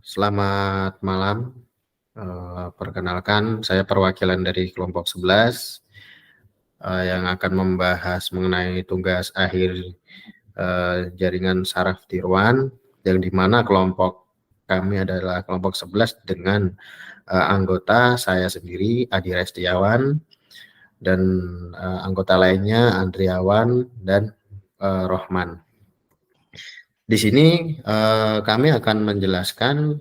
Selamat malam. Perkenalkan, saya perwakilan dari kelompok 11 yang akan membahas mengenai tugas akhir jaringan saraf tiruan, yang dimana kelompok kami adalah kelompok 11 dengan anggota saya sendiri, Adi Restiawan, dan anggota lainnya, Andriawan dan Rohman. Di sini kami akan menjelaskan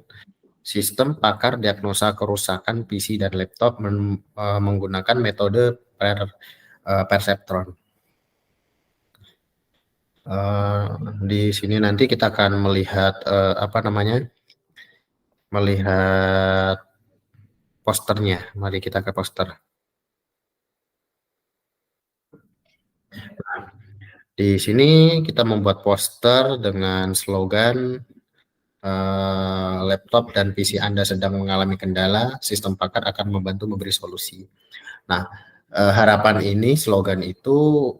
sistem pakar diagnosa kerusakan PC dan laptop menggunakan metode perseptron. Di sini nanti kita akan melihat melihat posternya. Mari kita ke poster. Di sini kita membuat poster dengan slogan laptop dan PC Anda sedang mengalami kendala, sistem pakar akan membantu memberi solusi. Nah, harapan ini, slogan itu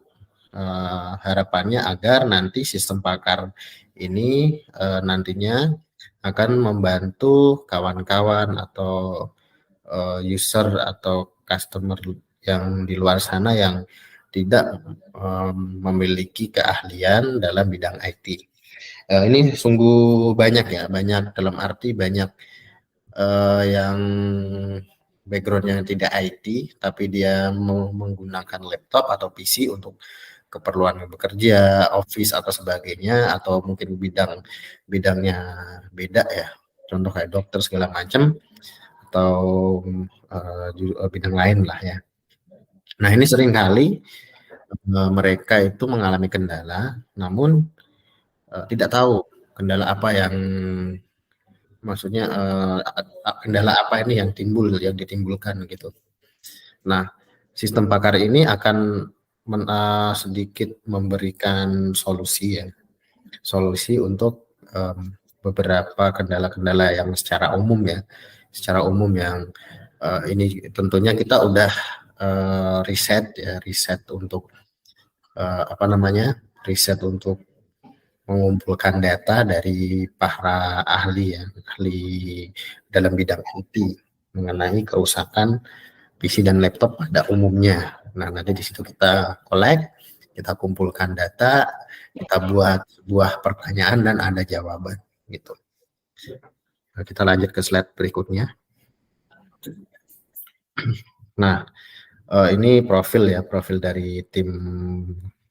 harapannya agar nanti sistem pakar ini nantinya akan membantu kawan-kawan atau user atau customer yang di luar sana yang tidak memiliki keahlian dalam bidang IT. Ini sungguh banyak ya, banyak dalam arti banyak yang backgroundnya tidak IT, tapi dia menggunakan laptop atau PC untuk keperluan bekerja, office atau sebagainya, atau mungkin bidangnya beda ya, contoh kayak dokter segala macam, atau bidang lain lah ya. Nah, ini sering kali mereka itu mengalami kendala, namun tidak tahu kendala apa yang maksudnya kendala apa ini yang ditimbulkan gitu. Nah, sistem pakar ini akan sedikit memberikan solusi ya, solusi untuk beberapa kendala-kendala yang secara umum yang ini tentunya kita udah riset untuk riset untuk mengumpulkan data dari para ahli dalam bidang IT mengenai kerusakan PC dan laptop pada umumnya. Nah, nanti di situ kita kita kumpulkan data, kita buat sebuah pertanyaan dan ada jawaban gitu. Nah, kita lanjut ke slide berikutnya. Nah, ini profil dari tim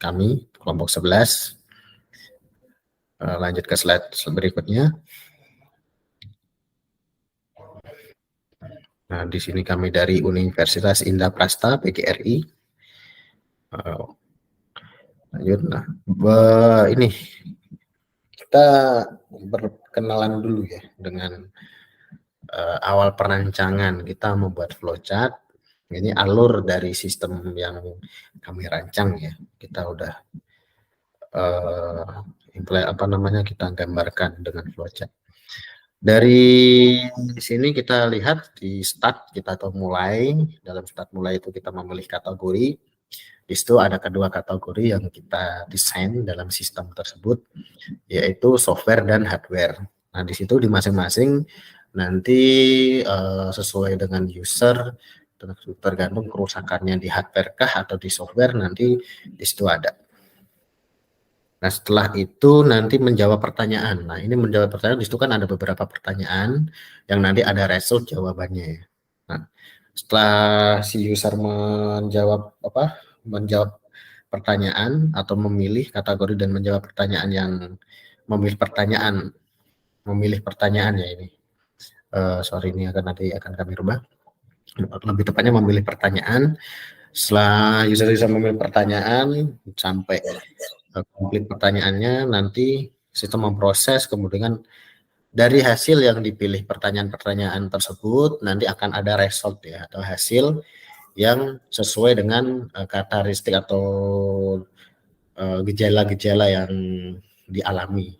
kami, kelompok 11. Lanjut ke slide berikutnya. Nah, di sini kami dari Universitas Indraprasta PGRI. Lanjut. Nah, ini kita berkenalan dulu ya dengan awal perancangan. Kita membuat flowchart. Ini alur dari sistem yang kami rancang ya. Kita udah kita gambarkan dengan flowchart. Dari sini kita lihat di start kita atau mulai. Dalam start mulai itu kita memilih kategori. Di situ ada kedua kategori yang kita desain dalam sistem tersebut, yaitu software dan hardware. Nah, di situ di masing-masing nanti sesuai dengan user, tergantung kerusakannya di hardware kah atau di software, nanti di situ ada. Nah, setelah itu nanti menjawab pertanyaan. Nah, ini menjawab pertanyaan, di situ kan ada beberapa pertanyaan yang nanti ada result jawabannya. Nah, setelah si user menjawab pertanyaan atau memilih kategori dan menjawab pertanyaan yang memilih pertanyaan ya ini. Ini nanti akan kami rubah. Lebih tepatnya memilih pertanyaan. Setelah user memilih pertanyaan sampai komplit pertanyaannya, nanti sistem memproses, kemudian dari hasil yang dipilih pertanyaan-pertanyaan tersebut nanti akan ada result ya, atau hasil yang sesuai dengan karakteristik atau gejala-gejala yang dialami.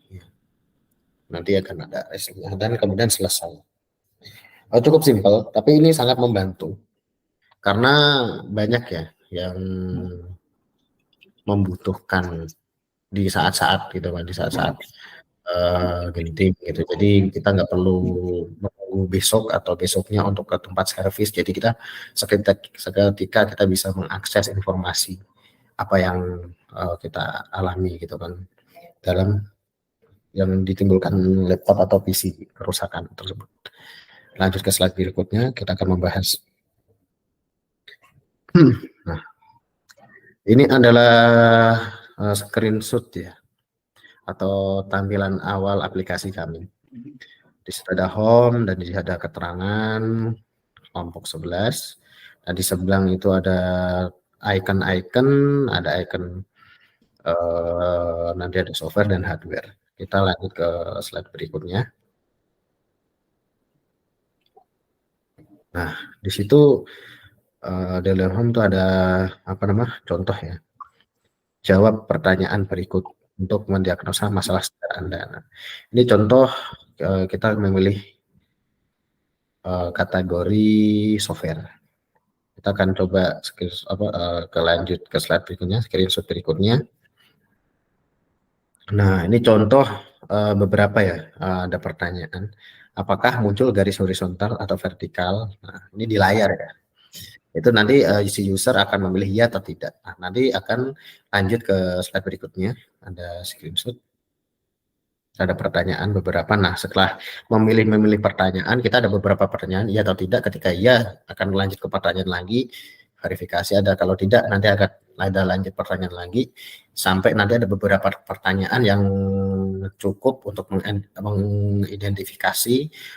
Nanti akan ada hasilnya dan kemudian selesai. Cukup simpel, tapi ini sangat membantu karena banyak ya yang membutuhkan di saat-saat gitu kan, di saat-saat genting gitu. Jadi kita nggak perlu menunggu besok atau besoknya untuk ke tempat servis. Jadi kita seketika kita bisa mengakses informasi apa yang kita alami gitu kan dalam yang ditimbulkan laptop atau PC kerusakan tersebut. Lanjut ke slide berikutnya, kita akan membahas. Nah, ini adalah screenshot ya atau tampilan awal aplikasi kami. Di situ ada home dan di sini ada keterangan kelompok 11. Dan di sebelah itu ada icon-icon, ada icon nanti ada software dan hardware. Kita lanjut ke slide berikutnya. Nah, di situ dalam home itu ada apa namanya contoh ya. Jawab pertanyaan berikut untuk mendiagnosa masalah standar Anda. Nah, ini contoh kita memilih kategori software. Kita akan coba lanjut ke slide berikutnya, screenshot berikutnya. Nah, ini contoh beberapa ya, ada pertanyaan. Apakah muncul garis horizontal atau vertikal? Nah, ini di layar ya. Itu nanti si user akan memilih ya atau tidak. Nah, nanti akan lanjut ke slide berikutnya. Ada screenshot. Ada pertanyaan beberapa. Nah, setelah memilih pertanyaan, kita ada beberapa pertanyaan iya atau tidak. Ketika iya, akan lanjut ke pertanyaan lagi. Verifikasi ada. Kalau tidak, nanti akan ada lanjut pertanyaan lagi. Sampai nanti ada beberapa pertanyaan yang cukup untuk mengidentifikasi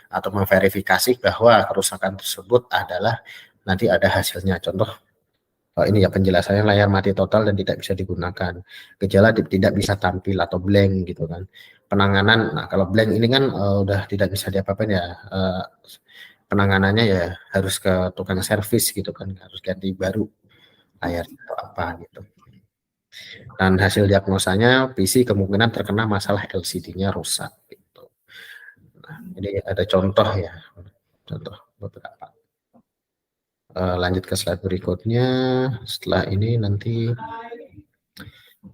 atau memverifikasi bahwa kerusakan tersebut adalah nanti ada hasilnya. Contoh, ini ya penjelasannya layar mati total dan tidak bisa digunakan. Gejala tidak bisa tampil atau blank gitu kan. Penanganan, nah kalau blank ini kan udah tidak bisa diapa-apain ya. Penanganannya ya harus ke tukang servis gitu kan, harus ganti baru layar atau apa gitu. Dan hasil diagnosanya PC kemungkinan terkena masalah LCD-nya rusak gitu. Nah, ini ada contoh ya, contoh beberapa. Lanjut ke slide berikutnya. Setelah ini nanti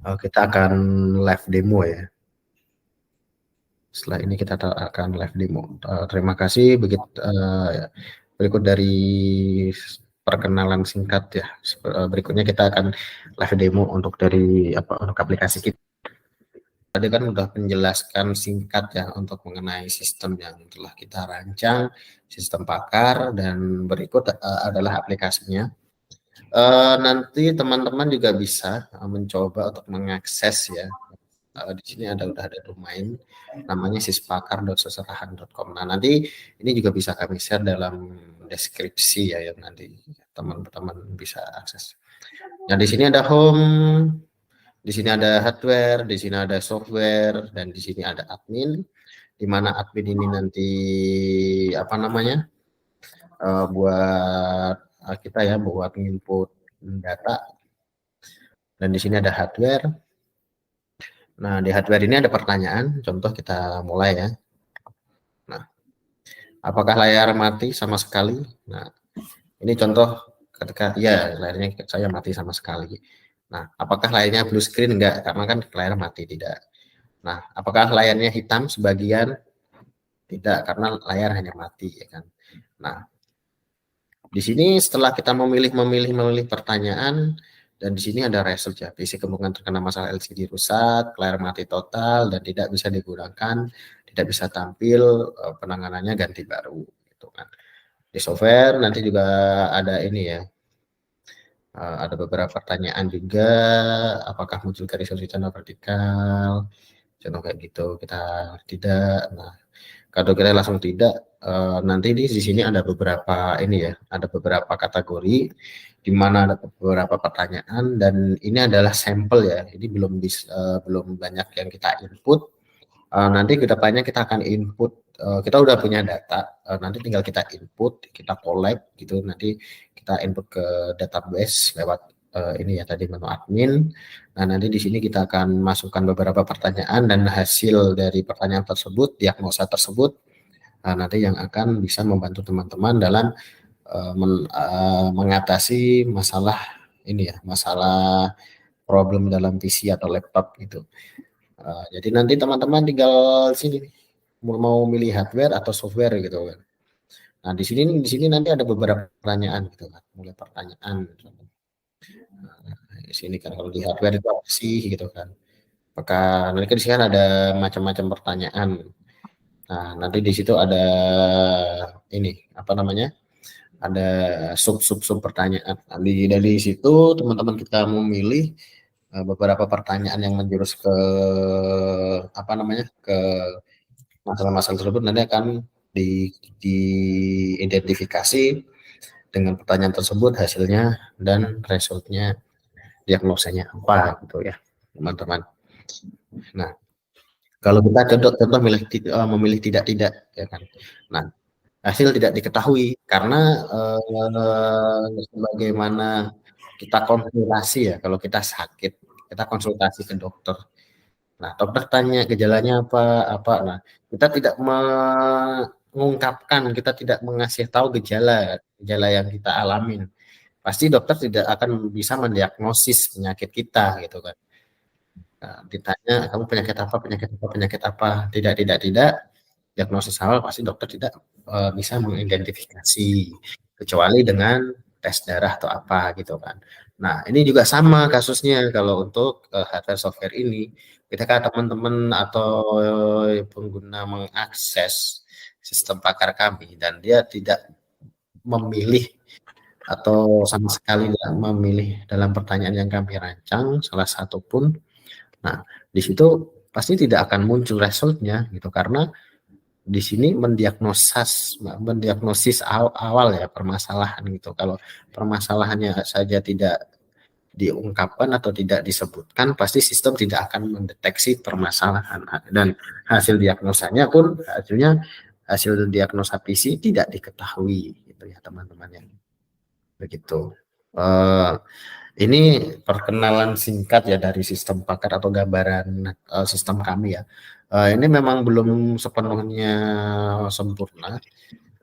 kita akan live demo ya. Setelah ini kita akan live demo. Terima kasih. Berikut dari perkenalan singkat ya. Berikutnya kita akan live demo untuk untuk aplikasi kita. Tadi kan udah menjelaskan singkat ya untuk mengenai sistem yang telah kita rancang, sistem Pakar, dan berikut adalah aplikasinya. Nanti teman-teman juga bisa mencoba untuk mengakses ya. Di sini udah ada domain namanya sispakar.seserahan.com. Nah, nanti ini juga bisa kami share dalam deskripsi ya yang nanti teman-teman bisa akses. Nah, di sini ada home, di sini ada hardware, di sini ada software, dan di sini ada admin. Di mana admin ini nanti apa namanya buat kita ya buat input data. Dan di sini ada hardware. Nah, di hardware ini ada pertanyaan, contoh kita mulai ya. Nah, apakah layar mati sama sekali? Nah, ini contoh ketika ya layarnya saya mati sama sekali. Nah, apakah layarnya blue screen? Enggak, karena kan layar mati, tidak. Nah, apakah layarnya hitam sebagian? Tidak, karena layar hanya mati ya kan. Nah, di sini setelah kita memilih pertanyaan, dan di sini ada result ya, PC kemungkinan terkena masalah LCD rusak, layar mati total dan tidak bisa digunakan, tidak bisa tampil, penanganannya ganti baru gitu kan. Di software nanti juga ada ini ya, ada beberapa pertanyaan juga, apakah muncul garis horizontal vertikal, contoh kayak gitu, kita tidak. Nah, kalau kita langsung tidak, nanti di sini ada beberapa ini ya, ada beberapa kategori di mana ada beberapa pertanyaan dan ini adalah sampel ya. Ini belum banyak yang kita input. Nanti kedepannya kita akan input. Kita udah punya data, nanti tinggal kita input, kita collect gitu. Nanti kita input ke database lewat ini ya tadi menu admin. Nah, nanti di sini kita akan masukkan beberapa pertanyaan dan hasil dari pertanyaan tersebut, diagnosa tersebut, nanti yang akan bisa membantu teman-teman dalam mengatasi masalah ini ya, masalah problem dalam PC atau laptop gitu. Jadi nanti teman-teman tinggal sini mau milih hardware atau software gitu kan. Nah, di sini nanti ada beberapa pertanyaan gitu kan. Mulai pertanyaan. Di sini kan kalau di hardware itu apa sih gitu kan. Apakah nanti kan di sini kan ada macam-macam pertanyaan. Nah, nanti di situ ada ini apa namanya? Ada sub pertanyaan. Nah, dari situ teman-teman kita memilih beberapa pertanyaan yang menjurus ke apa namanya? Ke masalah-masalah tersebut nanti akan di, diidentifikasi dengan pertanyaan tersebut hasilnya dan resultnya diagnosanya apa gitu ya teman-teman. Nah kalau kita contoh memilih tidak ya kan. Nah hasil tidak diketahui karena sebagaimana kita konsultasi ya kalau kita sakit kita konsultasi ke dokter. Nah, dokter tanya gejalanya apa. Nah, kita tidak mengungkapkan, kita tidak mengasih tahu gejala yang kita alamin. Pasti dokter tidak akan bisa mendiagnosis penyakit kita gitu kan. Nah, ditanya kamu penyakit apa. Tidak. Diagnosis awal pasti dokter tidak bisa mengidentifikasi kecuali dengan tes darah atau apa gitu kan. Nah, ini juga sama kasusnya kalau untuk hardware software ini. Ketika teman-teman atau pengguna mengakses sistem pakar kami dan dia tidak memilih atau sama sekali tidak memilih dalam pertanyaan yang kami rancang salah satu pun, nah di situ pasti tidak akan muncul resultnya gitu karena di sini mendiagnosis awal ya permasalahan gitu. Kalau permasalahannya saja tidak diungkapkan atau tidak disebutkan, pasti sistem tidak akan mendeteksi permasalahan dan hasil diagnosanya pun hasil diagnosa PC tidak diketahui gitu ya teman-teman ya. Begitu. Uh, ini perkenalan singkat ya dari sistem pakar atau gambaran sistem kami ya. Ini memang belum sepenuhnya sempurna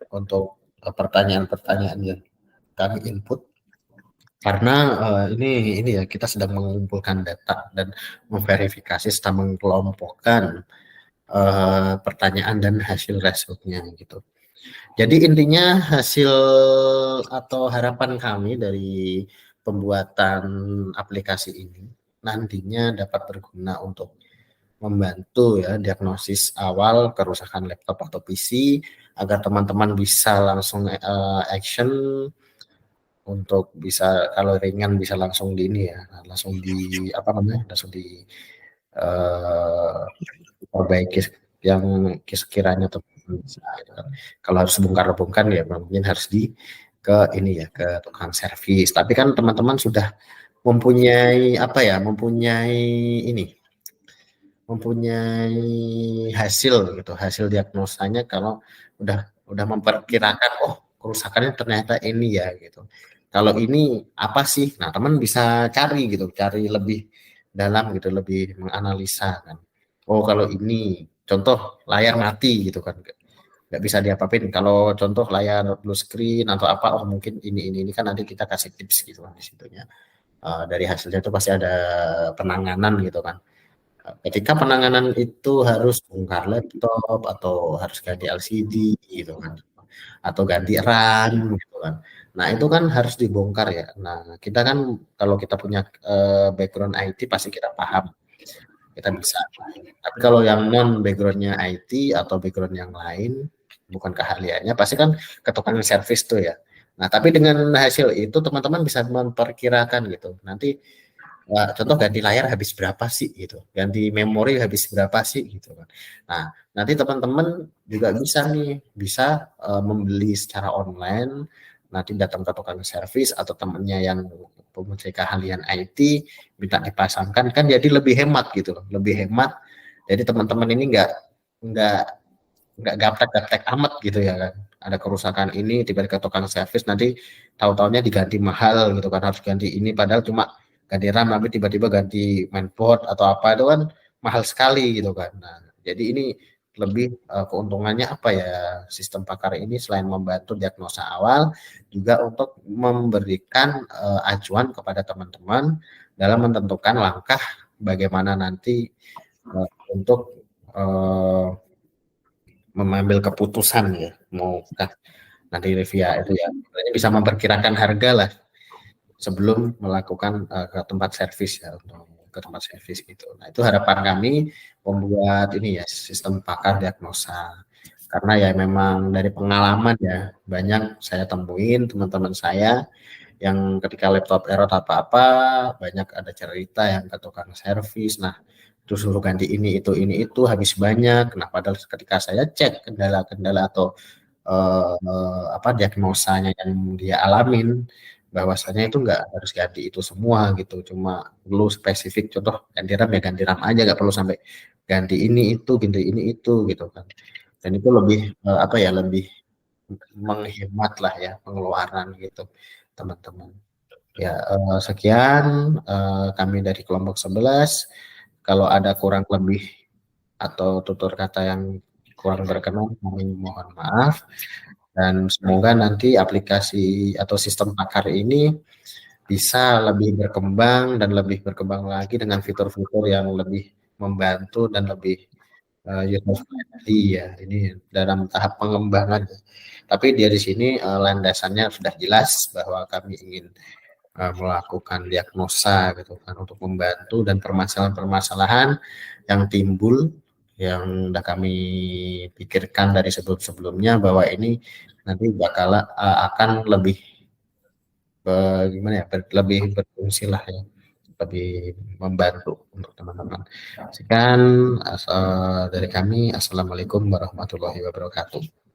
untuk pertanyaan-pertanyaan yang kami input karena ini ya kita sedang mengumpulkan data dan memverifikasi serta mengelompokkan pertanyaan dan hasil resultnya gitu. Jadi intinya hasil atau harapan kami dari pembuatan aplikasi ini nantinya dapat berguna untuk membantu ya diagnosis awal kerusakan laptop atau PC agar teman-teman bisa langsung action untuk bisa kalau ringan bisa langsung di ini ya langsung di apa namanya langsung di uh, perbaiki yang sekiranya teman-teman bisa gitu kan. Kalau harus bongkar-bongkar ya mungkin harus di ke ini ya ke tukang servis. Tapi kan teman-teman sudah mempunyai apa ya mempunyai ini mempunyai hasil gitu hasil diagnosanya kalau udah memperkirakan oh kerusakannya ternyata ini ya gitu kalau ini apa sih nah teman bisa cari gitu cari lebih dalam gitu lebih menganalisa kan oh kalau ini contoh layar mati gitu kan nggak bisa diapa-apain kalau contoh layar blue screen atau apa oh mungkin ini kan nanti kita kasih tips gitu kan di situnya. Dari hasilnya itu pasti ada penanganan gitu kan. Ketika penanganan itu harus bongkar laptop atau harus ganti LCD gitu kan, atau ganti RAM gitu kan. Nah itu kan harus dibongkar ya. Nah kita kan kalau kita punya background IT pasti kita paham, kita bisa. Tapi kalau yang non backgroundnya IT atau background yang lain, bukan keahliannya, pasti kan ke tukang servis tuh ya. Nah tapi dengan hasil itu teman-teman bisa memperkirakan gitu. Nanti contoh ganti layar habis berapa sih gitu, ganti memori habis berapa sih gitu kan. Nah, nanti teman-teman juga bisa membeli secara online, nanti datang ke tukang servis atau temannya yang mempunyai keahlian IT minta dipasangkan kan jadi lebih hemat gitu loh, lebih hemat. Jadi teman-teman ini nggak gaptek-gaptek amat gitu ya kan. Ada kerusakan ini tiba-tiba ke tukang servis nanti tahu-taunya diganti mahal gitu kan harus ganti ini padahal cuma ganti RAM tapi tiba-tiba ganti mainboard atau apa itu kan mahal sekali gitu kan. Nah, jadi ini lebih keuntungannya apa ya sistem pakar ini selain membantu diagnosa awal juga untuk memberikan acuan kepada teman-teman dalam menentukan langkah bagaimana nanti untuk uh, mengambil keputusan ya, maukah nanti via itu ya, bisa memperkirakan harga lah sebelum melakukan ke tempat servis ya, untuk ke tempat servis gitu. Nah itu harapan kami membuat ini ya sistem pakar diagnosa, karena ya memang dari pengalaman ya banyak saya temuin teman-teman saya yang ketika laptop error apa-apa banyak ada cerita yang ke tukang servis. Nah terus suruh ganti ini itu habis banyak. Nah padahal ketika saya cek kendala-kendala atau apa diagnosanya yang dia alamin, bahwasanya itu nggak harus ganti itu semua gitu, cuma perlu spesifik contoh ganti RAM ya ganti RAM aja, nggak perlu sampai ganti ganti ini itu gitu kan. Dan itu lebih apa ya, lebih menghemat lah ya pengeluaran gitu teman-teman. Ya sekian kami dari kelompok 11. Kalau ada kurang lebih atau tutur kata yang kurang berkenan, kami mohon maaf. Dan semoga nanti aplikasi atau sistem pakar ini bisa lebih berkembang dan lebih berkembang lagi dengan fitur-fitur yang lebih membantu dan lebih user friendly ya. Ini dalam tahap pengembangan. Tapi dari sini landasannya sudah jelas bahwa kami ingin melakukan diagnosa gitu kan untuk membantu, dan permasalahan-permasalahan yang timbul yang sudah kami pikirkan dari sebelum-sebelumnya bahwa ini nanti bakal akan lebih gimana ya, lebih berfungsi lah ya, lebih membantu untuk teman-teman. Sekian dari kami. Assalamualaikum warahmatullahi wabarakatuh.